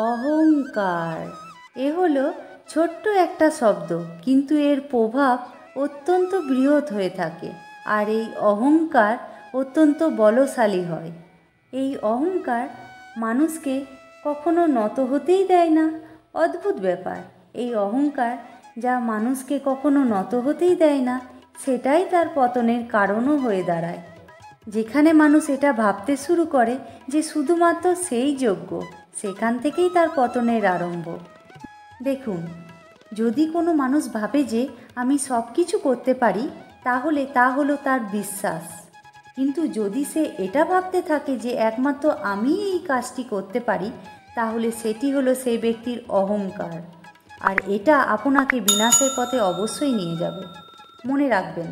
অহংকার এ হলো ছোট্ট একটা শব্দ, কিন্তু এর প্রভাব অত্যন্ত বৃহৎ হয়ে থাকে। আর এই অহংকার অত্যন্ত বলশালী হয়। এই অহংকার মানুষকে কখনো নত হতেই দেয় না। অদ্ভুত ব্যাপার, এই অহংকার যা মানুষকে কখনো নত হতেই দেয় না, সেটাই তার পতনের কারণও হয়ে দাঁড়ায়। যেখানে মানুষ এটা ভাবতে শুরু করে যে শুধুমাত্র সেই যোগ্য, সেখান থেকেই তার পতনের আরম্ভ। দেখুন, যদি কোনো মানুষ ভাবে যে আমি সব কিছু করতে পারি, তাহলে তা হলো তার বিশ্বাস। কিন্তু যদি সে এটা ভাবতে থাকে যে একমাত্র আমি এই কাজটি করতে পারি, তাহলে সেটি হলো সেই ব্যক্তির অহংকার। আর এটা আপনাকে বিনাশের পথে অবশ্যই নিয়ে যাবে। মনে রাখবেন,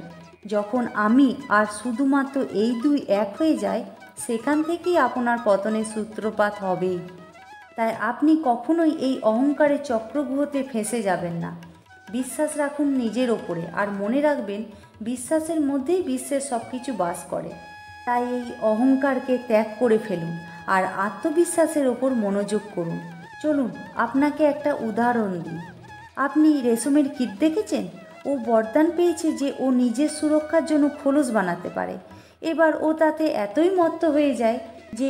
যখন আমি আর শুধুমাত্র এই দুই এক হয়ে যায়, সেখান থেকেই আপনার পতনের সূত্রপাত হবেই। তাই আপনি কখনোই এই অহংকারের চক্রব্যূহতে ফেঁসে যাবেন না। বিশ্বাস রাখুন নিজের ওপরে, আর মনে রাখবেন বিশ্বাসের মধ্যেই বিশ্বের সব কিছু বাস করে। তাই এই অহংকারকে ত্যাগ করে ফেলুন আর আত্মবিশ্বাসের ওপর মনোযোগ করুন। চলুন আপনাকে একটা উদাহরণ দিই। আপনি রেশমের কীট দেখেছেন? ও বরদান পেয়েছে যে ও নিজের সুরক্ষার জন্য খোলস বানাতে পারে। এবার ও তাতে এতই মত্ত হয়ে যায় যে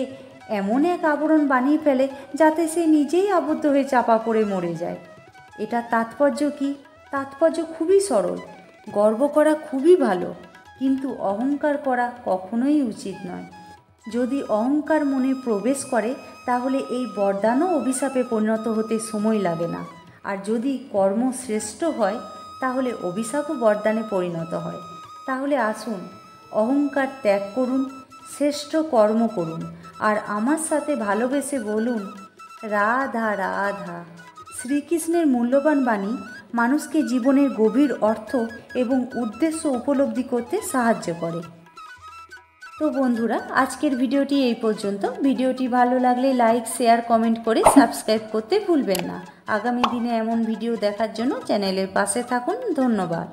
এমন এক আবরণ বানিয়ে ফেলে যাতে সে নিজেই আবদ্ধ হয়ে চাপা পড়ে মরে যায়। এটা তাৎপর্য কি? তাৎপর্য খুবই সরল। গর্ব করা খুবই ভালো, কিন্তু অহংকার করা কখনোই উচিত নয়। যদি অহংকার মনে প্রবেশ করে, তাহলে এই বরদানও অভিশাপে পরিণত হতে সময় লাগে না। আর যদি কর্ম শ্রেষ্ঠ হয়, তাহলে অভিশাপও বরদানে পরিণত হয়। তাহলে আসুন, অহংকার ত্যাগ করুন, শ্রেষ্ঠ কর্ম করুন, আর আমার সাথে ভালোবেসে বলুন, রাধা রাধা। শ্রীকৃষ্ণের মূল্যবান বাণী মানুষকে জীবনের গভীর অর্থ এবং উদ্দেশ্য উপলব্ধি করতে সাহায্য করে। তো বন্ধুরা, আজকের ভিডিওটি এই পর্যন্ত। ভিডিওটি ভালো লাগলে লাইক, শেয়ার, কমেন্ট করে সাবস্ক্রাইব করতে ভুলবেন না। আগামী দিনে এমন ভিডিও দেখার জন্য চ্যানেলের পাশে থাকুন। ধন্যবাদ।